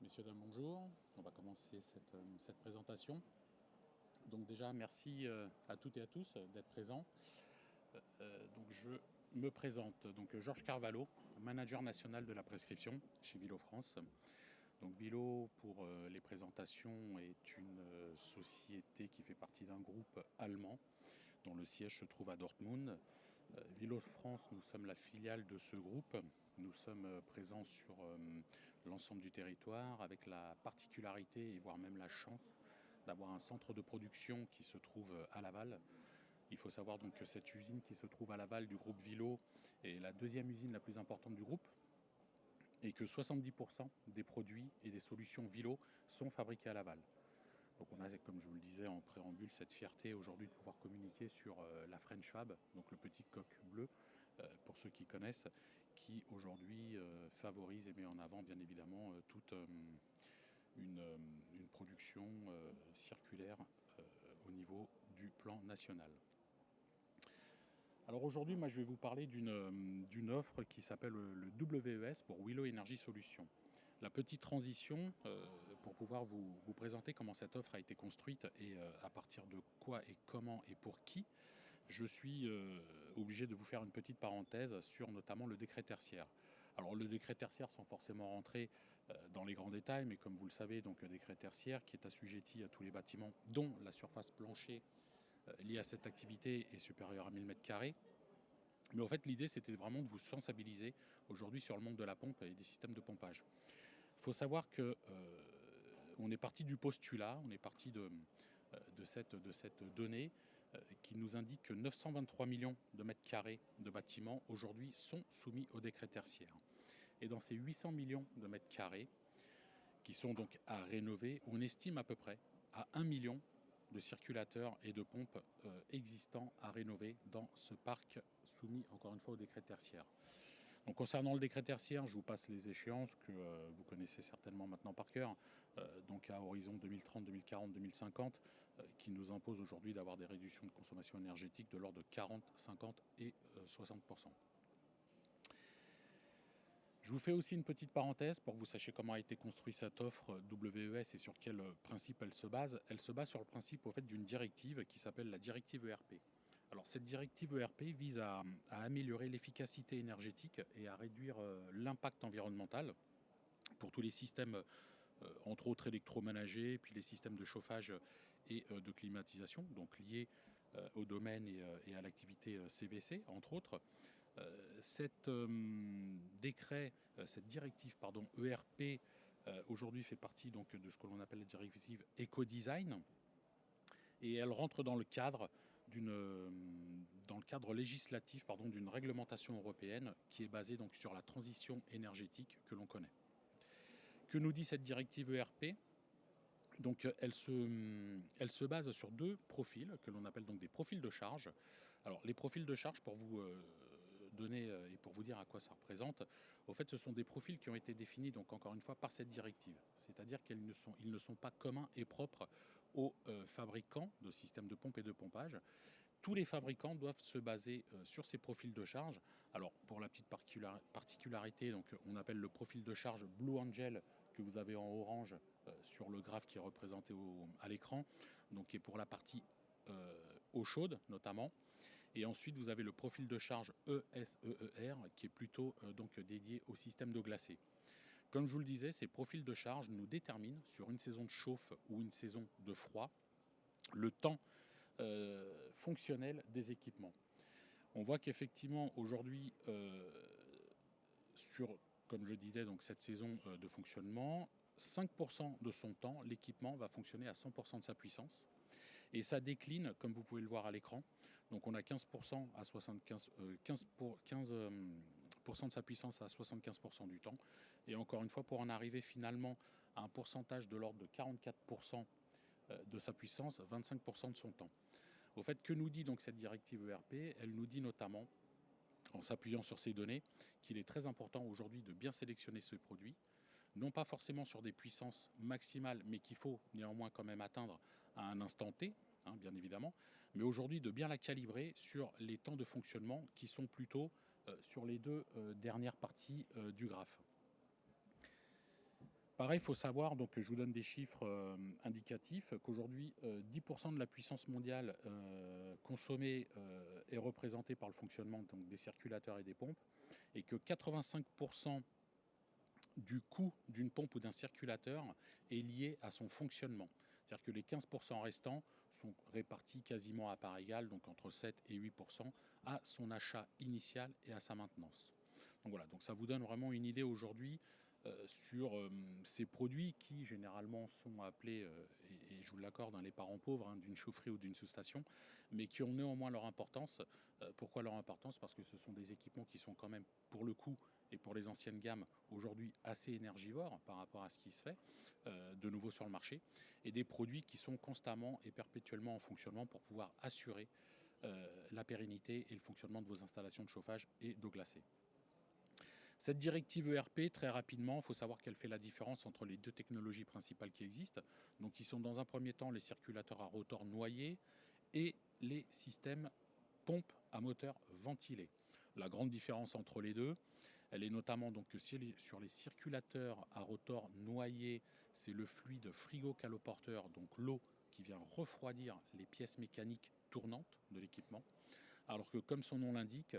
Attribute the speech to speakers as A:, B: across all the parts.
A: Messieurs, dames, bonjour. On va commencer cette présentation. Donc déjà, merci à toutes et à tous d'être présents. Donc je me présente. Donc Georges Carvalho, manager national de la prescription chez Vilo France. Donc Vilo, pour les présentations, est une société qui fait partie d'un groupe allemand dont le siège se trouve à Dortmund. Vilo France, nous sommes la filiale de ce groupe. Nous sommes présents sur l'ensemble du territoire avec la particularité et voire même la chance d'avoir un centre de production qui se trouve à Laval. Il faut savoir donc que cette usine qui se trouve à Laval du groupe Vilo est la deuxième usine la plus importante du groupe et que 70% des produits et des solutions Vilo sont fabriqués à Laval. Donc on a, comme je vous le disais en préambule, cette fierté aujourd'hui de pouvoir communiquer sur la French Fab, donc le petit coq bleu, pour ceux qui connaissent, qui aujourd'hui favorise et met en avant bien évidemment toute une production circulaire au niveau du plan national. Alors aujourd'hui, moi, je vais vous parler d'une offre qui s'appelle le WES pour Willow Energy Solutions. La petite transition pour pouvoir vous présenter comment cette offre a été construite et à partir de quoi et comment et pour qui, je suis obligé de vous faire une petite parenthèse sur notamment le décret tertiaire. Alors le décret tertiaire sans forcément rentrer dans les grands détails, mais comme vous le savez, donc le décret tertiaire qui est assujetti à tous les bâtiments dont la surface plancher liée à cette activité est supérieure à 1000 m². Mais en fait, l'idée, c'était vraiment de vous sensibiliser aujourd'hui sur le monde de la pompe et des systèmes de pompage. Il faut savoir que on est parti du postulat, on est parti de cette donnée qui nous indique que 923 millions de mètres carrés de bâtiments aujourd'hui sont soumis au décret tertiaire. Et dans ces 800 millions de mètres carrés qui sont donc à rénover, on estime à peu près à 1 million de circulateurs et de pompes existants à rénover dans ce parc soumis encore une fois au décret tertiaire. Donc concernant le décret tertiaire, je vous passe les échéances que vous connaissez certainement maintenant par cœur, donc à horizon 2030, 2040, 2050, qui nous impose aujourd'hui d'avoir des réductions de consommation énergétique de l'ordre de 40, 50 et 60%. Je vous fais aussi une petite parenthèse pour que vous sachiez comment a été construite cette offre WES et sur quel principe elle se base. Elle se base sur le principe au fait d'une directive qui s'appelle la directive ERP. Alors cette directive ERP vise à améliorer l'efficacité énergétique et à réduire l'impact environnemental pour tous les systèmes, entre autres électroménagers, puis les systèmes de chauffage et de climatisation, donc liés au domaine et à l'activité CVC, entre autres. Cette décret, cette directive pardon, ERP aujourd'hui fait partie donc de ce que l'on appelle la directive éco-design et elle rentre dans le cadre législatif d'une réglementation européenne qui est basée donc sur la transition énergétique que l'on connaît. Que nous dit cette directive ERP ? Donc elle se base sur deux profils que l'on appelle donc des profils de charge. Alors les profils de charge, pour vous donner et pour vous dire à quoi ça représente, au fait ce sont des profils qui ont été définis donc encore une fois par cette directive. C'est-à-dire qu'ils ne sont pas communs et propres aux fabricants de systèmes de pompe et de pompage. Tous les fabricants doivent se baser sur ces profils de charge. Alors pour la petite particularité, donc, on appelle le profil de charge Blue Angel que vous avez en orange sur le graphe qui est représenté à l'écran, donc qui est pour la partie eau chaude notamment. Et ensuite vous avez le profil de charge ESEER qui est plutôt donc dédié au système d'eau glacée. Comme je vous le disais, ces profils de charge nous déterminent sur une saison de chauffe ou une saison de froid le temps fonctionnel des équipements. On voit qu'effectivement aujourd'hui sur, comme je disais, donc cette saison de fonctionnement, 5% de son temps, l'équipement va fonctionner à 100% de sa puissance. Et ça décline, comme vous pouvez le voir à l'écran. Donc on a 15% à 75, 15% de sa puissance à 75% du temps. Et encore une fois, pour en arriver finalement à un pourcentage de l'ordre de 44% de sa puissance, 25% de son temps. Au fait, que nous dit donc cette directive ERP ? Elle nous dit notamment, en s'appuyant sur ces données, qu'il est très important aujourd'hui de bien sélectionner ce produit, non pas forcément sur des puissances maximales, mais qu'il faut néanmoins quand même atteindre à un instant T, bien évidemment, mais aujourd'hui de bien la calibrer sur les temps de fonctionnement qui sont plutôt sur les deux dernières parties du graphe. Pareil, il faut savoir, donc je vous donne des chiffres indicatifs, qu'aujourd'hui, 10% de la puissance mondiale consommée est représentée par le fonctionnement donc, des circulateurs et des pompes, et que 85% du coût d'une pompe ou d'un circulateur est lié à son fonctionnement. C'est-à-dire que les 15% restants sont répartis quasiment à part égale, donc entre 7 et 8%, à son achat initial et à sa maintenance. Donc voilà, donc ça vous donne vraiment une idée aujourd'hui sur ces produits qui généralement sont appelés, et je vous l'accorde, les parents pauvres d'une chaufferie ou d'une sous-station, mais qui ont néanmoins leur importance. Pourquoi leur importance? Parce que ce sont des équipements qui sont quand même, pour le coup, et pour les anciennes gammes, aujourd'hui assez énergivores par rapport à ce qui se fait de nouveau sur le marché, et des produits qui sont constamment et perpétuellement en fonctionnement pour pouvoir assurer la pérennité et le fonctionnement de vos installations de chauffage et d'eau glacée. Cette directive ERP, très rapidement, il faut savoir qu'elle fait la différence entre les deux technologies principales qui existent. Donc, qui sont dans un premier temps les circulateurs à rotor noyé et les systèmes pompes à moteur ventilé. La grande différence entre les deux, elle est notamment donc que sur les circulateurs à rotor noyé, c'est le fluide frigo-caloporteur, donc l'eau, qui vient refroidir les pièces mécaniques tournantes de l'équipement. Alors que, comme son nom l'indique,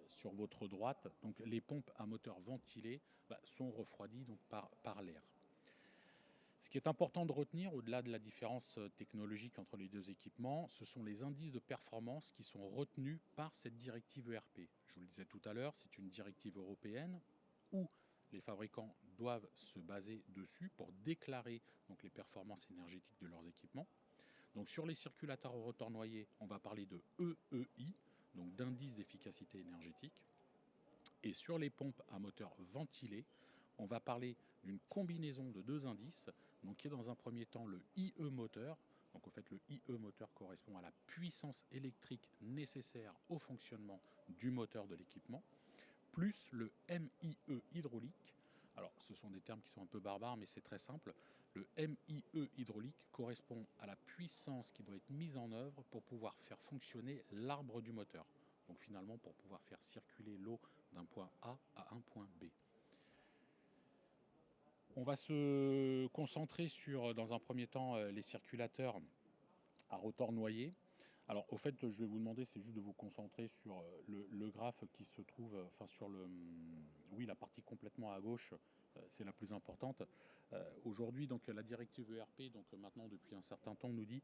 A: sur votre droite, donc les pompes à moteur ventilé sont refroidies donc par l'air. Ce qui est important de retenir, au-delà de la différence technologique entre les deux équipements, ce sont les indices de performance qui sont retenus par cette directive ERP. Je vous le disais tout à l'heure, c'est une directive européenne où les fabricants doivent se baser dessus pour déclarer donc, les performances énergétiques de leurs équipements. Donc sur les circulateurs au rotor noyé, on va parler de EEI, donc d'indice d'efficacité énergétique. Et sur les pompes à moteur ventilé, on va parler d'une combinaison de deux indices, donc qui est dans un premier temps le IE moteur. Donc en fait, le IE moteur correspond à la puissance électrique nécessaire au fonctionnement du moteur de l'équipement, plus le MIE hydraulique. Alors, ce sont des termes qui sont un peu barbares, mais c'est très simple. Le MIE hydraulique correspond à la puissance qui doit être mise en œuvre pour pouvoir faire fonctionner l'arbre du moteur. Donc finalement, pour pouvoir faire circuler l'eau d'un point A à un point B. On va se concentrer sur, dans un premier temps, les circulateurs à rotor noyé. Alors, au fait, je vais vous demander, c'est juste de vous concentrer sur le graphe qui se trouve, enfin sur la partie complètement à gauche, c'est la plus importante. Aujourd'hui, donc la directive ERP, donc maintenant depuis un certain temps, nous dit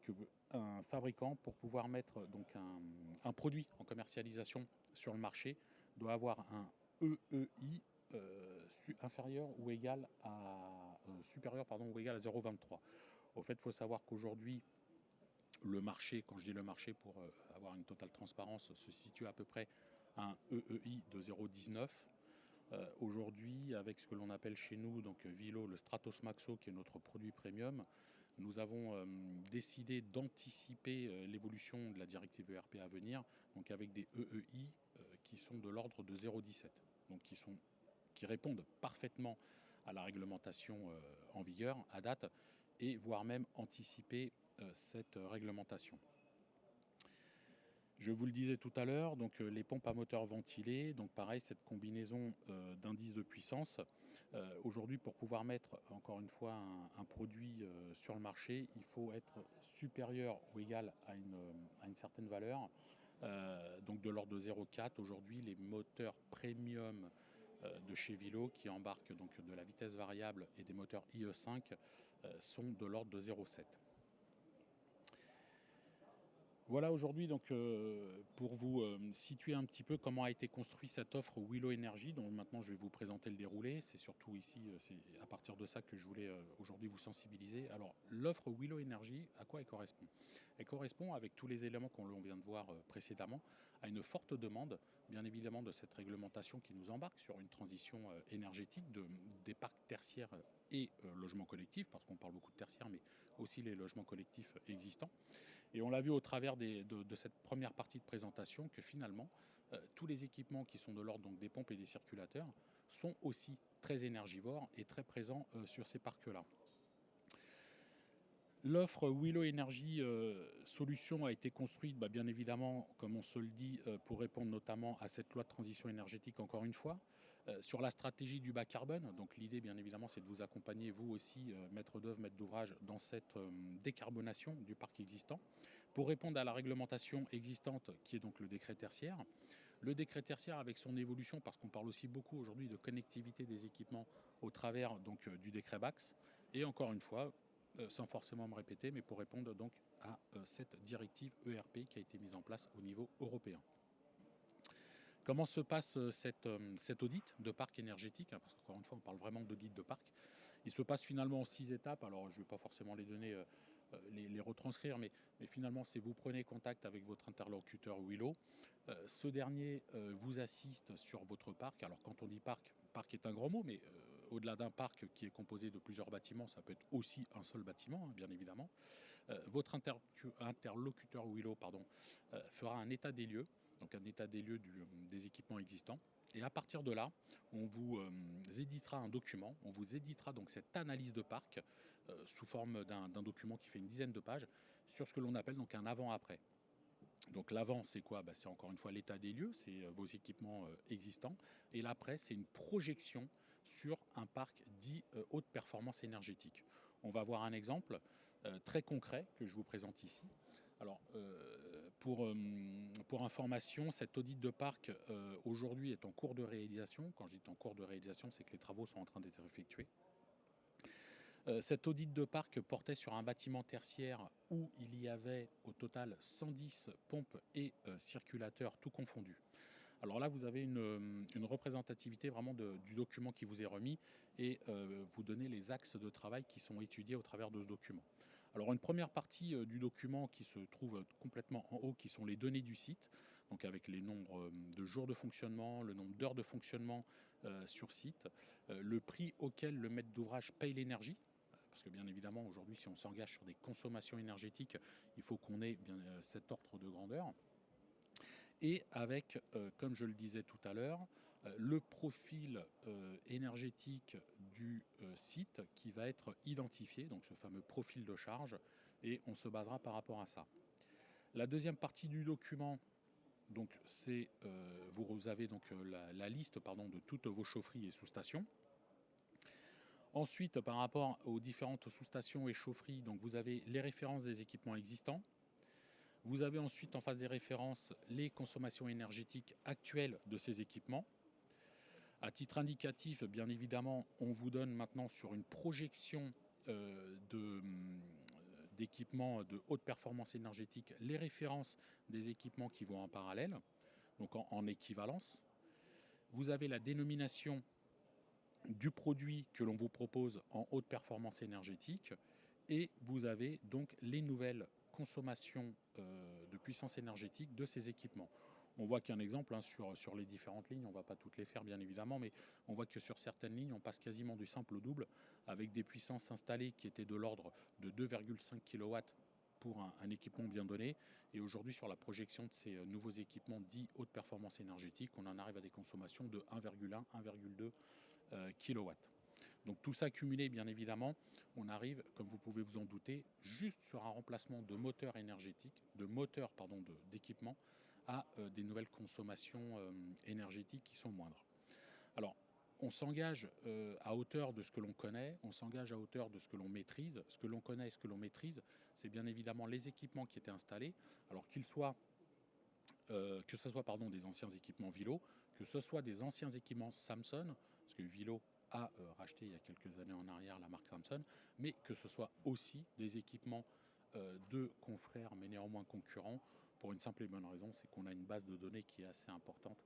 A: qu'un fabricant, pour pouvoir mettre donc un produit en commercialisation sur le marché, doit avoir un EEI inférieur ou égal à supérieur ou égal à 0,23. Au fait, il faut savoir qu'aujourd'hui, le marché, quand je dis le marché pour avoir une totale transparence, se situe à peu près à un EEI de 0,19. Aujourd'hui, avec ce que l'on appelle chez nous, donc Vilo, le Stratos Maxo, qui est notre produit premium, nous avons décidé d'anticiper l'évolution de la directive ERP à venir, donc avec des EEI qui sont de l'ordre de 0,17, donc qui répondent parfaitement à la réglementation en vigueur à date, et voire même anticiper cette réglementation. Je vous le disais tout à l'heure, donc les pompes à moteur ventilé, donc pareil, cette combinaison d'indices de puissance. Aujourd'hui, pour pouvoir mettre encore une fois un produit sur le marché, il faut être supérieur ou égal à une certaine valeur, donc de l'ordre de 0,4. Aujourd'hui, les moteurs premium de chez Vilo qui embarquent donc de la vitesse variable et des moteurs IE5 sont de l'ordre de 0,7. Voilà aujourd'hui donc pour vous situer un petit peu comment a été construite cette offre Willow Energy, dont maintenant je vais vous présenter le déroulé. C'est surtout ici, c'est à partir de ça que je voulais aujourd'hui vous sensibiliser. Alors l'offre Willow Energy, à quoi elle correspond? Elle correspond, avec tous les éléments qu'on vient de voir précédemment, à une forte demande, bien évidemment, de cette réglementation qui nous embarque sur une transition énergétique des parcs tertiaires et logements collectifs, parce qu'on parle beaucoup de tertiaires, mais aussi les logements collectifs existants. Et on l'a vu au travers de cette première partie de présentation que finalement, tous les équipements qui sont de l'ordre donc des pompes et des circulateurs sont aussi très énergivores et très présents sur ces parcs-là. L'offre Willow Energy Solutions a été construite, bien évidemment, comme on se le dit, pour répondre notamment à cette loi de transition énergétique, encore une fois. Sur la stratégie du bas carbone, donc l'idée bien évidemment c'est de vous accompagner vous aussi, maître d'œuvre, maître d'ouvrage, dans cette décarbonation du parc existant, pour répondre à la réglementation existante qui est donc le décret tertiaire. Le décret tertiaire avec son évolution, parce qu'on parle aussi beaucoup aujourd'hui de connectivité des équipements au travers donc du décret BAX, et encore une fois, sans forcément me répéter, mais pour répondre donc à cette directive ERP qui a été mise en place au niveau européen. Comment se passe cet audit de parc énergétique, hein, parce qu'encore une fois, on parle vraiment d'audit de parc. Il se passe finalement en 6 étapes. Alors, je ne vais pas forcément les donner, les retranscrire, mais finalement, c'est vous prenez contact avec votre interlocuteur Willow. Ce dernier vous assiste sur votre parc. Alors, quand on dit parc, parc est un grand mot, mais au-delà d'un parc qui est composé de plusieurs bâtiments, ça peut être aussi un seul bâtiment, hein, bien évidemment. Votre interlocuteur Willow fera un état des lieux, donc un état des lieux des équipements existants. Et à partir de là, on vous éditera un document, on vous éditera donc cette analyse de parc sous forme d'un document qui fait une dizaine de pages sur ce que l'on appelle donc un avant-après. Donc l'avant, c'est quoi? C'est encore une fois l'état des lieux, c'est vos équipements existants. Et l'après, c'est une projection sur un parc dit haute performance énergétique. On va voir un exemple très concret que je vous présente ici. Alors, pour information, cet audit de parc aujourd'hui est en cours de réalisation. Quand je dis en cours de réalisation, c'est que les travaux sont en train d'être effectués. Cet audit de parc portait sur un bâtiment tertiaire où il y avait au total 110 pompes et circulateurs tout confondus. Alors là, vous avez une représentativité vraiment du document qui vous est remis et vous donnez les axes de travail qui sont étudiés au travers de ce document. Alors une première partie du document qui se trouve complètement en haut, qui sont les données du site, donc avec les nombres de jours de fonctionnement, le nombre d'heures de fonctionnement sur site, le prix auquel le maître d'ouvrage paye l'énergie. Parce que bien évidemment, aujourd'hui, si on s'engage sur des consommations énergétiques, il faut qu'on ait bien cet ordre de grandeur. Et avec, comme je le disais tout à l'heure, le profil énergétique du site qui va être identifié, donc ce fameux profil de charge, et on se basera par rapport à ça. La deuxième partie du document, donc c'est vous avez donc la liste de toutes vos chaufferies et sous-stations. Ensuite, par rapport aux différentes sous-stations et chaufferies, donc vous avez les références des équipements existants. Vous avez ensuite en face des références les consommations énergétiques actuelles de ces équipements. À titre indicatif, bien évidemment, on vous donne maintenant sur une projection d'équipements de haute performance énergétique les références des équipements qui vont en parallèle, donc en équivalence. Vous avez la dénomination du produit que l'on vous propose en haute performance énergétique et vous avez donc les nouvelles consommations de puissance énergétique de ces équipements. On voit qu'un exemple sur les différentes lignes, on ne va pas toutes les faire bien évidemment, mais on voit que sur certaines lignes, on passe quasiment du simple au double avec des puissances installées qui étaient de l'ordre de 2,5 kW pour un équipement bien donné. Et aujourd'hui, sur la projection de ces nouveaux équipements dits haute performance énergétique, on en arrive à des consommations de 1,1, 1,2 kW. Donc tout ça cumulé, bien évidemment, on arrive, comme vous pouvez vous en douter, juste sur un remplacement de moteurs énergétiques, d'équipements, à des nouvelles consommations énergétiques qui sont moindres. Alors, on s'engage à hauteur de ce que l'on connaît, on s'engage à hauteur de ce que l'on maîtrise. Ce que l'on connaît et ce que l'on maîtrise, c'est bien évidemment les équipements qui étaient installés, alors qu'ils soient que ce soit des anciens équipements Vilo, que ce soit des anciens équipements Samsung, parce que Vilo a racheté il y a quelques années en arrière la marque Samsung, mais que ce soit aussi des équipements de confrères, mais néanmoins concurrents, pour une simple et bonne raison, c'est qu'on a une base de données qui est assez importante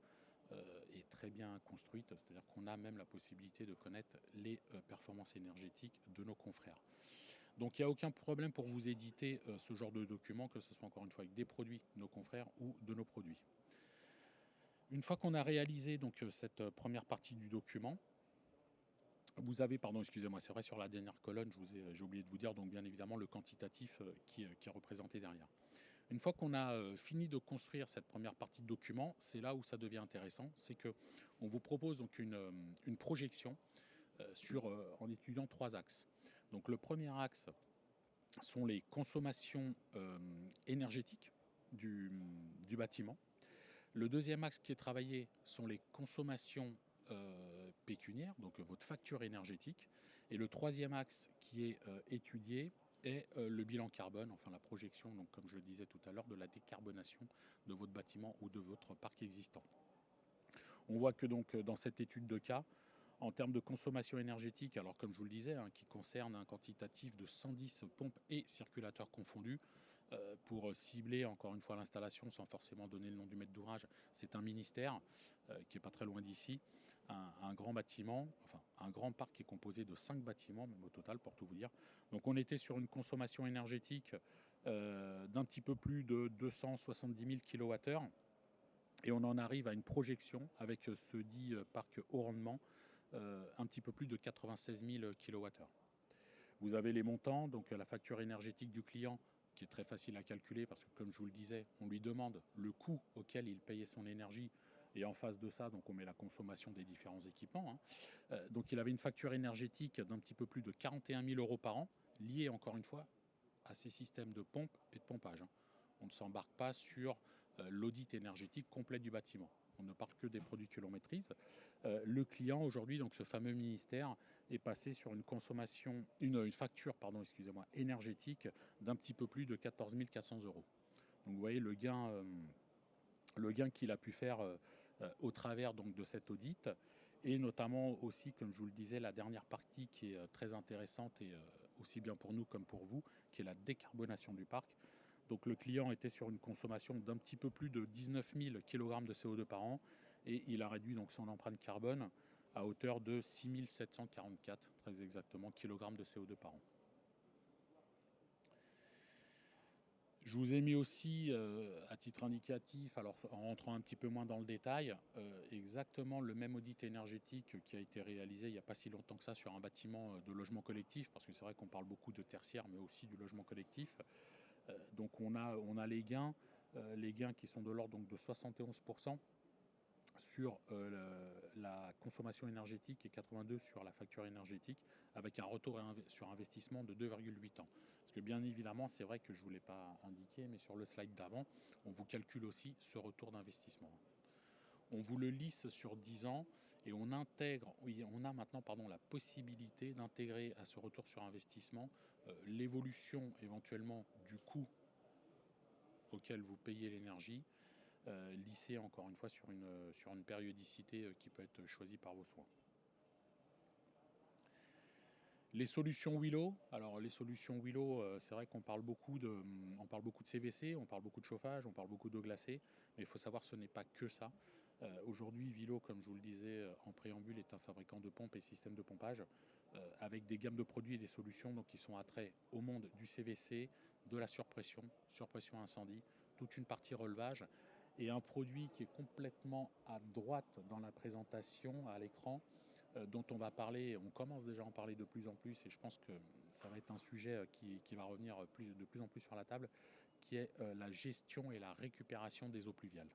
A: et très bien construite, c'est-à-dire qu'on a même la possibilité de connaître les performances énergétiques de nos confrères. Donc il n'y a aucun problème pour vous éditer ce genre de document, que ce soit encore une fois avec des produits de nos confrères ou de nos produits. Une fois qu'on a réalisé donc cette première partie du document, vous avez, excusez-moi, c'est vrai, sur la dernière colonne, j'ai oublié de vous dire, donc bien évidemment le quantitatif qui est représenté derrière. Une fois qu'on a fini de construire cette première partie de document, c'est là où ça devient intéressant, c'est qu'on vous propose donc une projection en étudiant 3 axes. Donc le premier axe sont les consommations énergétiques du bâtiment. Le deuxième axe qui est travaillé sont les consommations pécuniaire, donc votre facture énergétique. Et le troisième axe qui est étudié est le bilan carbone, enfin la projection, donc comme je le disais tout à l'heure, de la décarbonation de votre bâtiment ou de votre parc existant. On voit que donc dans cette étude de cas, en termes de consommation énergétique, alors comme je vous le disais, hein, qui concerne un quantitatif de 110 pompes et circulateurs confondus, pour cibler encore une fois l'installation sans forcément donner le nom du maître d'ouvrage, c'est un ministère qui est pas très loin d'ici, un grand bâtiment, enfin un grand parc qui est composé de 5 bâtiments même au total pour tout vous dire. Donc on était sur une consommation énergétique d'un petit peu plus de 270 000 kWh et on en arrive à une projection avec ce dit parc haut rendement un petit peu plus de 96 000 kWh. Vous avez les montants, donc la facture énergétique du client qui est très facile à calculer parce que comme je vous le disais, on lui demande le coût auquel il payait son énergie et en face de ça, donc on met la consommation des différents équipements. Hein. Donc il avait une facture énergétique d'un petit peu plus de 41 000 euros par an, liée encore une fois à ces systèmes de pompe et de pompage. Hein. On ne s'embarque pas sur l'audit énergétique complet du bâtiment. On ne parle que des produits que l'on maîtrise. Le client aujourd'hui, donc ce fameux ministère, est passé sur une consommation, une facture, pardon, excusez-moi, énergétique d'un petit peu plus de 14 400 euros. Donc vous voyez le gain qu'il a pu faire au travers donc de cet audit, et notamment aussi, comme je vous le disais, la dernière partie qui est très intéressante et aussi bien pour nous comme pour vous, qui est la décarbonation du parc. Donc le client était sur une consommation d'un petit peu plus de 19 000 kg de CO2 par an et il a réduit donc son empreinte carbone à hauteur de 6 744, très exactement, kg de CO2 par an. Je vous ai mis aussi, à titre indicatif, alors en rentrant un petit peu moins dans le détail, exactement le même audit énergétique qui a été réalisé il n'y a pas si longtemps que ça sur un bâtiment de logement collectif, parce que c'est vrai qu'on parle beaucoup de tertiaire, mais aussi du logement collectif. Donc on a les gains qui sont de l'ordre donc de 71% sur la consommation énergétique et 82 sur la facture énergétique, avec un retour sur investissement de 2,8 ans. Parce que bien évidemment, c'est vrai que je ne vous l'ai pas indiqué, mais sur le slide d'avant, on vous calcule aussi ce retour d'investissement. On vous le lisse sur 10 ans et on a maintenant la possibilité d'intégrer à ce retour sur investissement l'évolution éventuellement du coût auquel vous payez l'énergie, lissé encore une fois sur une périodicité qui peut être choisie par vos soins. Les solutions Willow, alors les solutions Willow, c'est vrai qu'on parle beaucoup de CVC, on parle beaucoup de chauffage, on parle beaucoup d'eau glacée, mais il faut savoir que ce n'est pas que ça. Aujourd'hui, Willow, comme je vous le disais en préambule, est un fabricant de pompes et systèmes de pompage avec des gammes de produits et des solutions donc, qui sont attraits au monde du CVC, de la surpression incendie, toute une partie relevage et un produit qui est complètement à droite dans la présentation à l'écran, dont on va parler, on commence déjà à en parler de plus en plus et je pense que ça va être un sujet qui va revenir de plus en plus sur la table, qui est la gestion et la récupération des eaux pluviales.